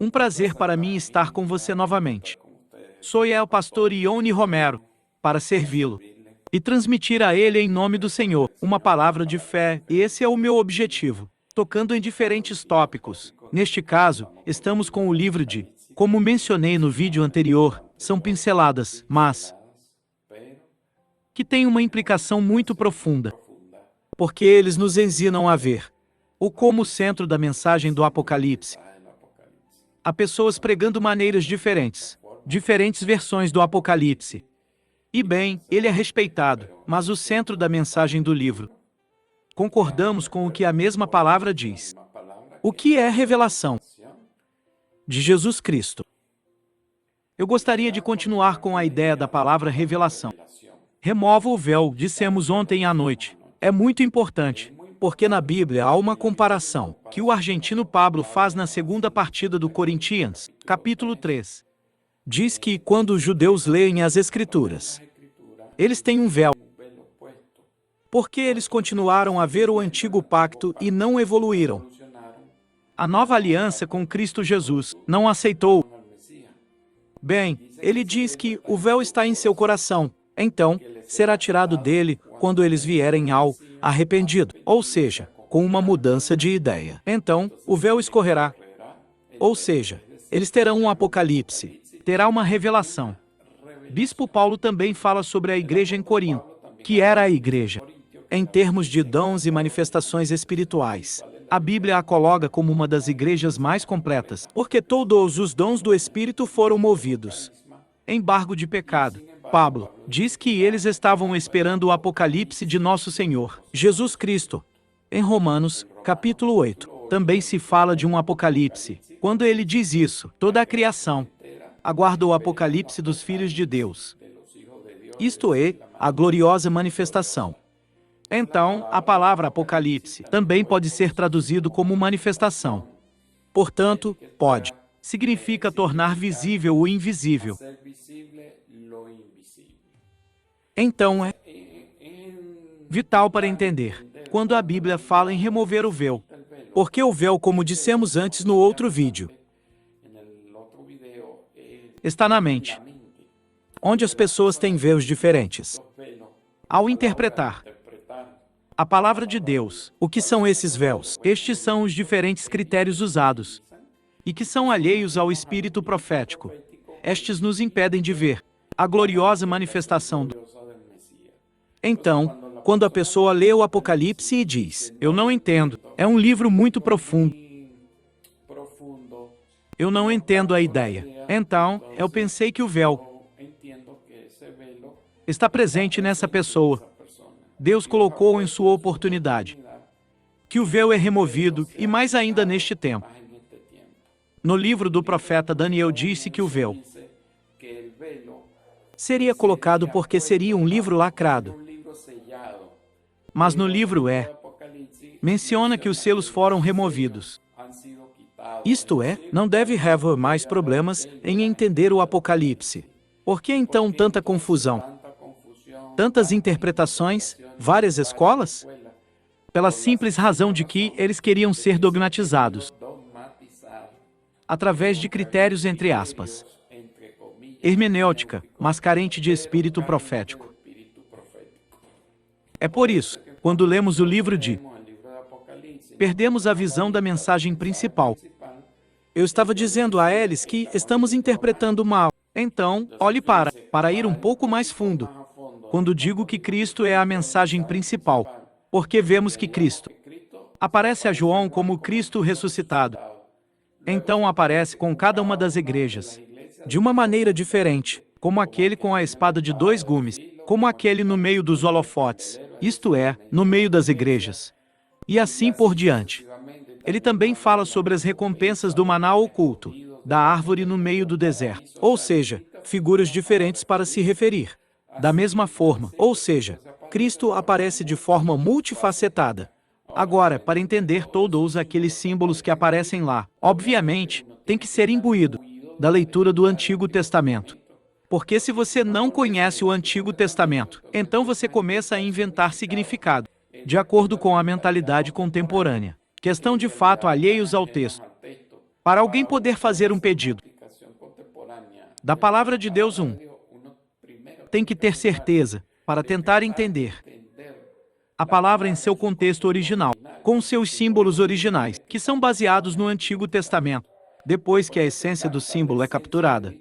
Um prazer para mim estar com você novamente. Sou o pastor Ione Romero, para servi-lo e transmitir a ele em nome do Senhor uma palavra de fé, e esse é o meu objetivo, tocando em diferentes tópicos. Neste caso, estamos com o livro de, como mencionei no vídeo anterior, são pinceladas, mas que tem uma implicação muito profunda, porque eles nos ensinam a ver o como centro da mensagem do Apocalipse. Há pessoas pregando maneiras diferentes versões do Apocalipse. E bem, ele é respeitado, mas o centro da mensagem do livro. Concordamos com o que a mesma palavra diz. O que é revelação de Jesus Cristo? Eu gostaria de continuar com a ideia da palavra revelação. Remova o véu, dissemos ontem à noite. É muito importante, porque na Bíblia há uma comparação que o argentino Pablo faz na segunda partida do Corinthians, capítulo 3. Diz que, quando os judeus leem as Escrituras, eles têm um véu, porque eles continuaram a ver o antigo pacto e não evoluíram. A nova aliança com Cristo Jesus não aceitou. Bem, ele diz que o véu está em seu coração, então será tirado dele quando eles vierem ao arrependido, ou seja, com uma mudança de ideia. Então, o véu escorrerá, ou seja, eles terão um apocalipse, terá uma revelação. Bispo Paulo também fala sobre a igreja em Corinto, que era a igreja. Em termos de dons e manifestações espirituais, a Bíblia a coloca como uma das igrejas mais completas, porque todos os dons do Espírito foram movidos. Embargo de pecado. Pablo diz que eles estavam esperando o apocalipse de nosso Senhor, Jesus Cristo. Em Romanos, capítulo 8, também se fala de um apocalipse. Quando ele diz isso, toda a criação aguarda o apocalipse dos filhos de Deus. Isto é, a gloriosa manifestação. Então, a palavra apocalipse também pode ser traduzido como manifestação. Portanto, pode significa tornar visível o invisível. Então é vital para entender quando a Bíblia fala em remover o véu. Porque o véu, como dissemos antes no outro vídeo, está na mente, onde as pessoas têm véus diferentes. Ao interpretar a palavra de Deus, o que são esses véus? Estes são os diferentes critérios usados, e que são alheios ao espírito profético. Estes nos impedem de ver a gloriosa manifestação do... Então, quando a pessoa lê o Apocalipse e diz, eu não entendo, é um livro muito profundo, eu não entendo a ideia. Então, eu pensei que o véu está presente nessa pessoa. Deus colocou em sua oportunidade que o véu é removido, e mais ainda neste tempo. No livro do profeta Daniel disse que o véu seria colocado porque seria um livro lacrado. Mas no livro menciona que os selos foram removidos. Isto é, não deve haver mais problemas em entender o Apocalipse. Por que então tanta confusão? Tantas interpretações, várias escolas? Pela simples razão de que eles queriam ser dogmatizados através de critérios entre aspas. Hermenêutica, mas carente de espírito profético. É por isso, quando lemos o livro de perdemos a visão da mensagem principal. Eu estava dizendo a eles que estamos interpretando mal. Então, olhe para ir um pouco mais fundo. Quando digo que Cristo é a mensagem principal, porque vemos que Cristo aparece a João como Cristo ressuscitado. Então aparece com cada uma das igrejas, de uma maneira diferente, como aquele com a espada de 2 gumes, como aquele no meio dos holofotes, isto é, no meio das igrejas. E assim por diante. Ele também fala sobre as recompensas do maná oculto, da árvore no meio do deserto, ou seja, figuras diferentes para se referir. Da mesma forma, ou seja, Cristo aparece de forma multifacetada. Agora, para entender todos aqueles símbolos que aparecem lá, obviamente, tem que ser imbuído da leitura do Antigo Testamento. Porque se você não conhece o Antigo Testamento, então você começa a inventar significado, de acordo com a mentalidade contemporânea. Questão de fato alheios ao texto. Para alguém poder fazer um pedido da palavra de Deus, tem que ter certeza, para tentar entender a palavra em seu contexto original, com seus símbolos originais, que são baseados no Antigo Testamento. Depois que a essência do símbolo é capturada,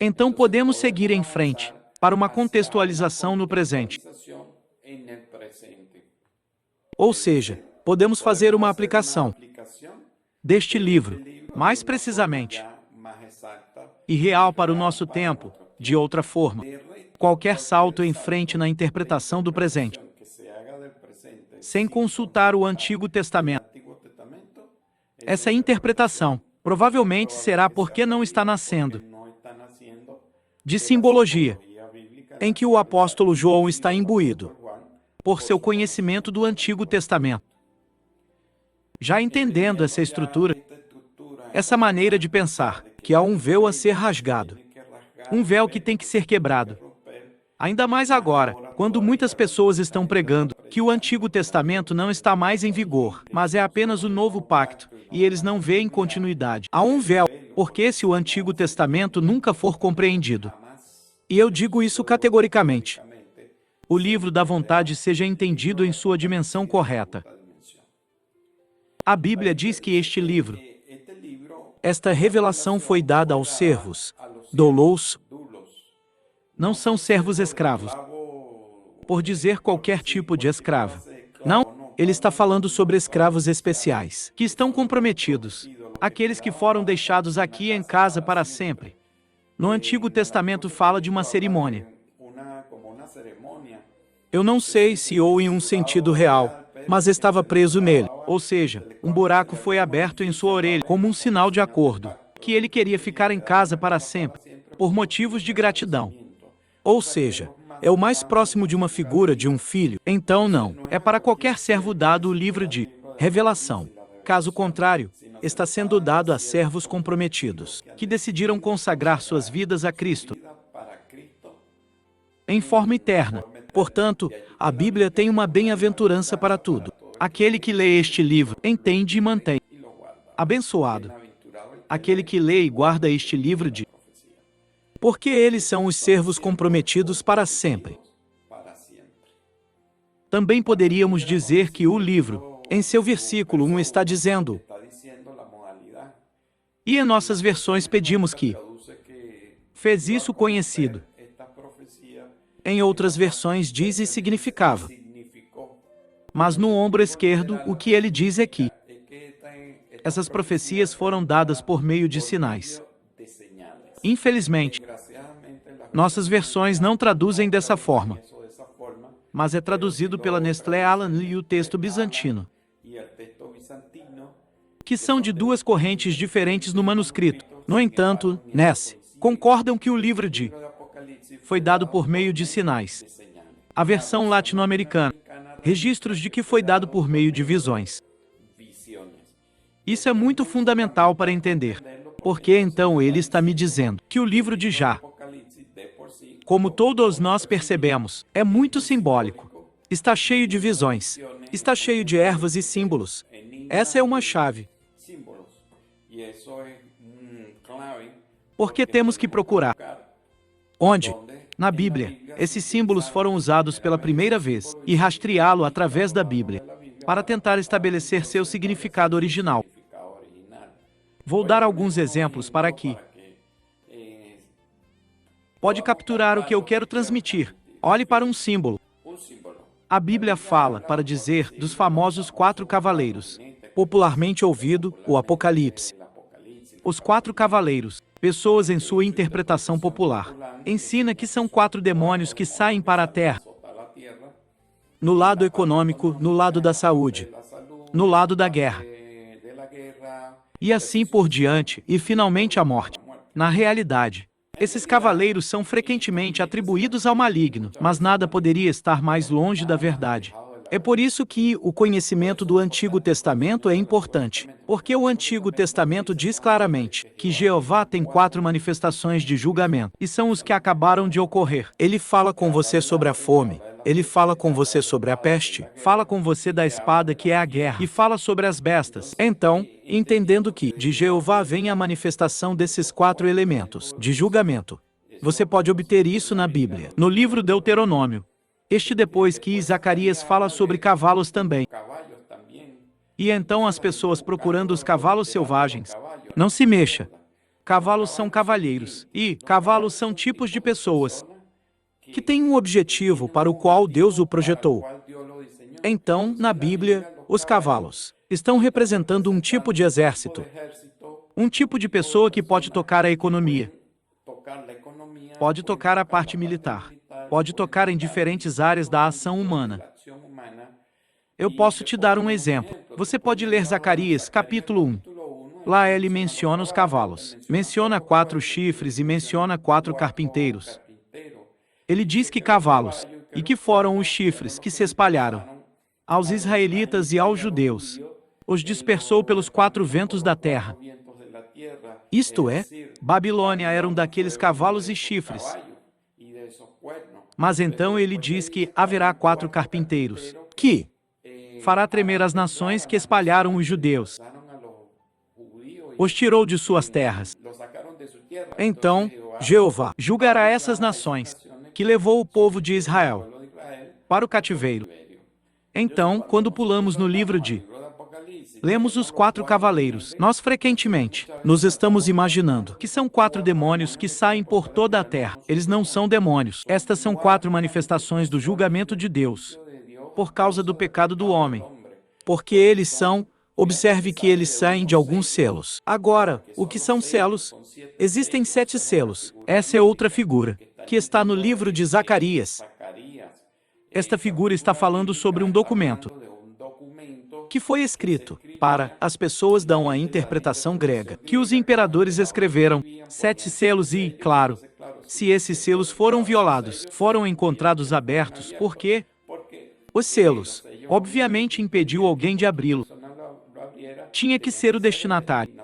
então podemos seguir em frente para uma contextualização no presente. Ou seja, podemos fazer uma aplicação deste livro, mais precisamente e real para o nosso tempo. De outra forma, qualquer salto em frente na interpretação do presente, sem consultar o Antigo Testamento, essa interpretação provavelmente será porque não está nascendo de simbologia, em que o apóstolo João está imbuído por seu conhecimento do Antigo Testamento. Já entendendo essa estrutura, essa maneira de pensar, que há um véu a ser rasgado, um véu que tem que ser quebrado. Ainda mais agora, quando muitas pessoas estão pregando que o Antigo Testamento não está mais em vigor, mas é apenas o Novo Pacto, e eles não veem continuidade. Há um véu, porque se o Antigo Testamento nunca for compreendido, e eu digo isso categoricamente, o livro da vontade seja entendido em sua dimensão correta. A Bíblia diz que este livro, esta revelação foi dada aos servos, doulos, não são servos escravos, por dizer qualquer tipo de escravo. Não, ele está falando sobre escravos especiais, que estão comprometidos, aqueles que foram deixados aqui em casa para sempre. No Antigo Testamento fala de uma cerimônia. Eu não sei se ou em um sentido real, mas estava preso nele. Ou seja, um buraco foi aberto em sua orelha, como um sinal de acordo, que ele queria ficar em casa para sempre, por motivos de gratidão. Ou seja, é o mais próximo de uma figura de um filho. Então não, é para qualquer servo dado o livro de revelação. Caso contrário, está sendo dado a servos comprometidos, que decidiram consagrar suas vidas a Cristo em forma eterna. Portanto, a Bíblia tem uma bem-aventurança para tudo. Aquele que lê este livro, entende e mantém. Abençoado. Aquele que lê e guarda este livro de... Porque eles são os servos comprometidos para sempre. Também poderíamos dizer que o livro, em seu versículo 1, está dizendo... E em nossas versões pedimos que... Fez isso conhecido. Em outras versões diz e significava. Mas no ombro esquerdo, o que ele diz é que essas profecias foram dadas por meio de sinais. Infelizmente, nossas versões não traduzem dessa forma, mas é traduzido pela Nestlé Aland e o texto bizantino, que são de duas correntes diferentes no manuscrito. No entanto, nesse, concordam que o livro de foi dado por meio de sinais. A versão latino-americana, registros de que foi dado por meio de visões. Isso é muito fundamental para entender, porque então ele está me dizendo que o livro de Já, como todos nós percebemos, é muito simbólico. Está cheio de visões, está cheio de ervas e símbolos. Essa é uma chave. Porque temos que procurar onde, na Bíblia, esses símbolos foram usados pela primeira vez e rastreá-lo através da Bíblia, para tentar estabelecer seu significado original. Vou dar alguns exemplos para que pode capturar o que eu quero transmitir. Olhe para um símbolo. A Bíblia fala, para dizer, dos famosos 4 cavaleiros, popularmente ouvido, o Apocalipse. Os 4 cavaleiros, pessoas em sua interpretação popular, ensina que são 4 demônios que saem para a terra. No lado econômico, no lado da saúde, no lado da guerra. E assim por diante, e finalmente a morte. Na realidade, esses cavaleiros são frequentemente atribuídos ao maligno, mas nada poderia estar mais longe da verdade. É por isso que o conhecimento do Antigo Testamento é importante, porque o Antigo Testamento diz claramente que Jeová tem 4 manifestações de julgamento, e são os que acabaram de ocorrer. Ele fala com você sobre a fome, Ele fala com você sobre a peste, fala com você da espada que é a guerra, e fala sobre as bestas. Então, entendendo que de Jeová vem a manifestação desses 4 elementos de julgamento. Você pode obter isso na Bíblia, no livro Deuteronômio. Depois que Zacarias fala sobre cavalos também. E então as pessoas procurando os cavalos selvagens. Não se mexa. Cavalos são cavalheiros, e cavalos são tipos de pessoas que têm um objetivo para o qual Deus o projetou. Então, na Bíblia, os cavalos estão representando um tipo de exército, um tipo de pessoa que pode tocar a economia, pode tocar a parte militar, pode tocar em diferentes áreas da ação humana. Eu posso te dar um exemplo. Você pode ler Zacarias, capítulo 1. Lá ele menciona os cavalos, menciona 4 chifres e menciona 4 carpinteiros. Ele diz que cavalos, e que foram os chifres que se espalharam aos israelitas e aos judeus, os dispersou pelos 4 ventos da terra. Isto é, Babilônia era um daqueles cavalos e chifres. Mas então ele diz que haverá 4 carpinteiros, que fará tremer as nações que espalharam os judeus. Os tirou de suas terras. Então, Jeová julgará essas nações, que levou o povo de Israel para o cativeiro. Então, quando pulamos no livro de lemos os 4 cavaleiros, nós frequentemente nos estamos imaginando que são 4 demônios que saem por toda a terra. Eles não são demônios. Estas são 4 manifestações do julgamento de Deus, por causa do pecado do homem. Porque eles são, observe que eles saem de alguns selos. Agora, o que são selos? Existem 7 selos. Essa é outra figura, que está no livro de Zacarias. Esta figura está falando sobre um documento que foi escrito para as pessoas dão a interpretação grega, que os imperadores escreveram 7 selos e, claro, se esses selos foram violados, foram encontrados abertos, por quê? Os selos, obviamente, impediu alguém de abri-lo. Tinha que ser o destinatário,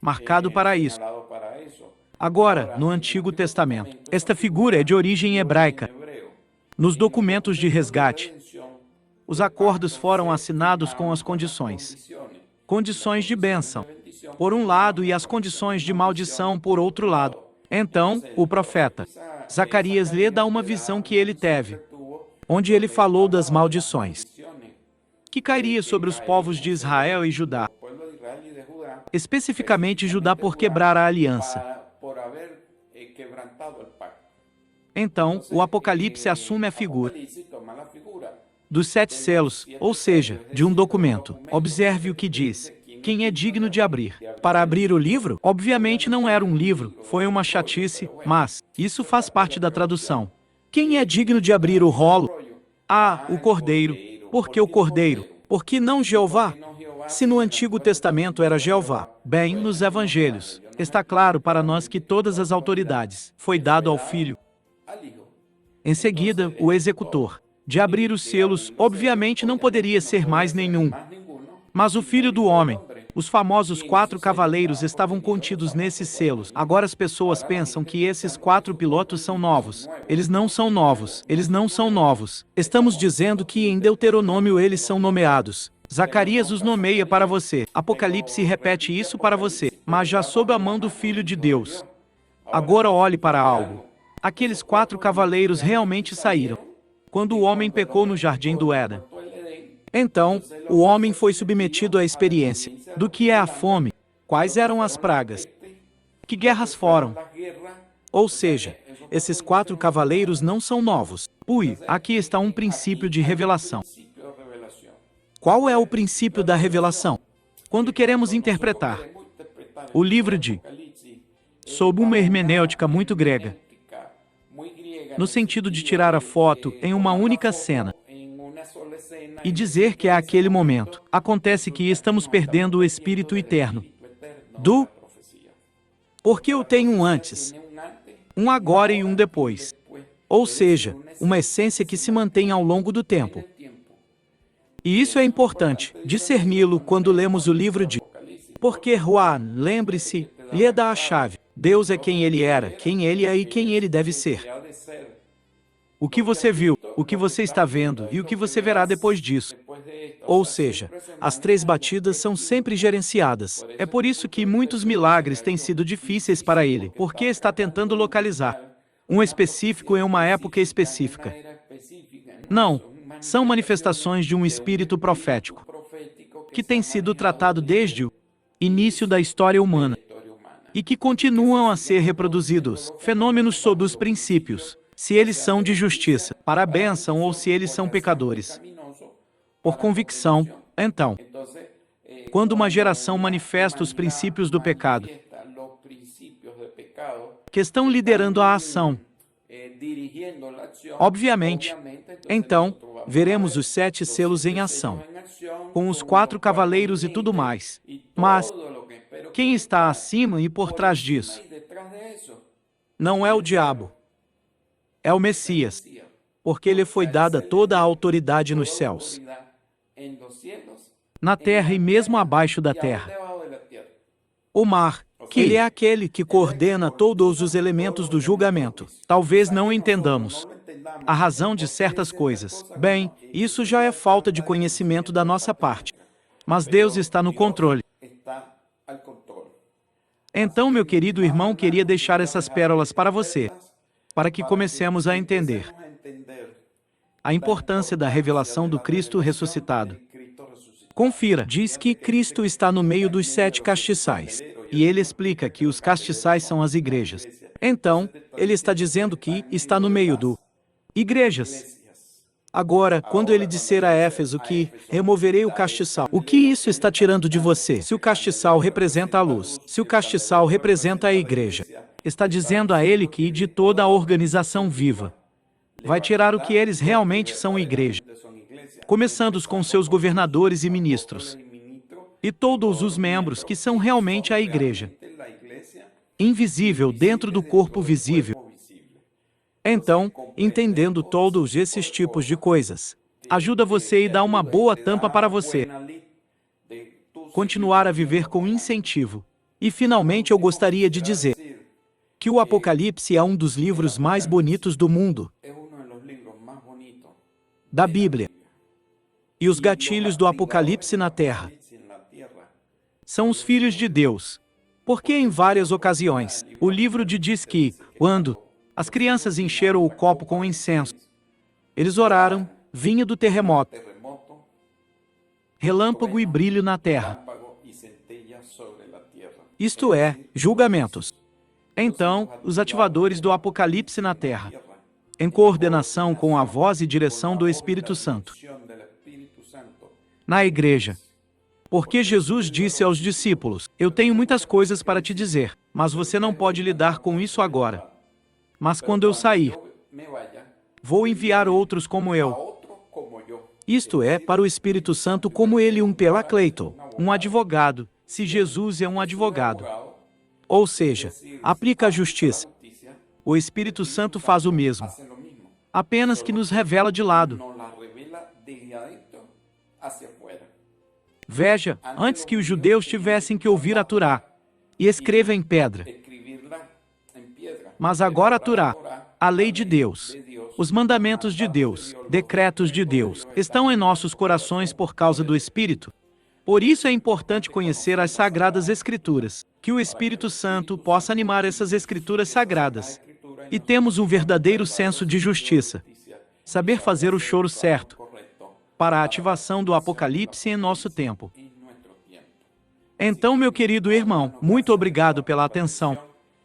marcado para isso. Agora, no Antigo Testamento, esta figura é de origem hebraica. Nos documentos de resgate, os acordos foram assinados com as condições. Condições de bênção, por um lado, e as condições de maldição, por outro lado. Então, o profeta Zacarias lhe dá uma visão que ele teve, onde ele falou das maldições que cairia sobre os povos de Israel e Judá. Especificamente Judá por quebrar a aliança. Então, o Apocalipse assume a figura dos 7 selos, ou seja, de um documento. Observe o que diz. Quem é digno de abrir? Para abrir o livro? Obviamente não era um livro, foi uma chatice, mas isso faz parte da tradução. Quem é digno de abrir o rolo? Ah, o Cordeiro. Por que o Cordeiro? Por que não Jeová? Se no Antigo Testamento era Jeová, bem, nos Evangelhos, está claro para nós que todas as autoridades foi dado ao Filho. Em seguida, o executor de abrir os selos, obviamente não poderia ser mais nenhum. Mas o Filho do Homem, os famosos 4 cavaleiros estavam contidos nesses selos. Agora as pessoas pensam que esses 4 pilotos são novos. Eles não são novos. Eles não são novos. Estamos dizendo que em Deuteronômio eles são nomeados. Zacarias os nomeia para você. Apocalipse repete isso para você. Mas já sob a mão do Filho de Deus. Agora olhe para algo. Aqueles 4 cavaleiros realmente saíram quando o homem pecou no Jardim do Éden. Então, o homem foi submetido à experiência do que é a fome, quais eram as pragas, que guerras foram. Ou seja, esses 4 cavaleiros não são novos. Aqui está um princípio de revelação. Qual é o princípio da revelação? Quando queremos interpretar o livro de sob uma hermenêutica muito grega, no sentido de tirar a foto em uma única cena e dizer que é aquele momento. Acontece que estamos perdendo o espírito eterno porque eu tenho um antes, um agora e um depois. Ou seja, uma essência que se mantém ao longo do tempo. E isso é importante, discerni-lo quando lemos o livro de porque Juan, lembre-se, lhe dá a chave. Deus é quem ele era, quem ele é e quem ele deve ser. O que você viu, o que você está vendo e o que você verá depois disso. Ou seja, as 3 batidas são sempre gerenciadas. É por isso que muitos milagres têm sido difíceis para ele, porque está tentando localizar um específico em uma época específica. Não, são manifestações de um espírito profético, que tem sido tratado desde o início da história humana e que continuam a ser reproduzidos. Fenômenos sob os princípios, se eles são de justiça, para a bênção ou se eles são pecadores. Por convicção, então, quando uma geração manifesta os princípios do pecado, que estão liderando a ação, obviamente, então, veremos os 7 selos em ação, com os 4 cavaleiros e tudo mais. Mas, quem está acima e por trás disso? Não é o diabo. É o Messias, porque lhe foi dada toda a autoridade nos céus, na terra e mesmo abaixo da terra. O mar, que ele é aquele que coordena todos os elementos do julgamento. Talvez não entendamos a razão de certas coisas. Bem, isso já é falta de conhecimento da nossa parte. Mas Deus está no controle. Então, meu querido irmão, queria deixar essas pérolas para você, para que comecemos a entender a importância da revelação do Cristo ressuscitado. Confira, diz que Cristo está no meio dos 7 castiçais, e ele explica que os castiçais são as igrejas. Então, ele está dizendo que está no meio do igrejas. Agora, quando ele disser a Éfeso que removerei o castiçal, o que isso está tirando de você? Se o castiçal representa a luz, se o castiçal representa a igreja, está dizendo a ele que de toda a organização viva, vai tirar o que eles realmente são igreja, começando com seus governadores e ministros, e todos os membros que são realmente a igreja, invisível dentro do corpo visível. Então, entendendo todos esses tipos de coisas, ajuda você e dá uma boa tampa para você continuar a viver com incentivo. E finalmente eu gostaria de dizer que o Apocalipse é um dos livros mais bonitos do mundo, da Bíblia. E os gatilhos do Apocalipse na Terra são os filhos de Deus, porque em várias ocasiões, o livro diz que, quando as crianças encheram o copo com incenso, eles oraram, vinha do terremoto, relâmpago e brilho na terra. Isto é, julgamentos. Então, os ativadores do Apocalipse na terra, em coordenação com a voz e direção do Espírito Santo, na igreja. Porque Jesus disse aos discípulos, eu tenho muitas coisas para te dizer, mas você não pode lidar com isso agora. Mas quando eu sair, vou enviar outros como eu. Isto é, para o Espírito Santo como ele um Paracleto, um advogado, se Jesus é um advogado. Ou seja, aplica a justiça. O Espírito Santo faz o mesmo, apenas que nos revela de lado. Veja, antes que os judeus tivessem que ouvir a Torá, e escreva em pedra. Mas agora a Torá, a lei de Deus, os mandamentos de Deus, decretos de Deus, estão em nossos corações por causa do Espírito. Por isso é importante conhecer as Sagradas Escrituras, que o Espírito Santo possa animar essas Escrituras sagradas. E temos um verdadeiro senso de justiça, saber fazer o choro certo, para a ativação do Apocalipse em nosso tempo. Então, meu querido irmão, muito obrigado pela atenção.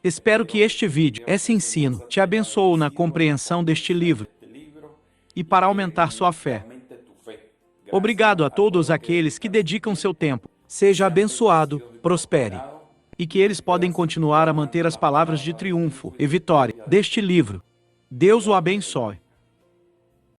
Espero que este vídeo, esse ensino, te abençoe na compreensão deste livro e para aumentar sua fé. Obrigado a todos aqueles que dedicam seu tempo. Seja abençoado, prospere. E que eles podem continuar a manter as palavras de triunfo e vitória deste livro. Deus o abençoe.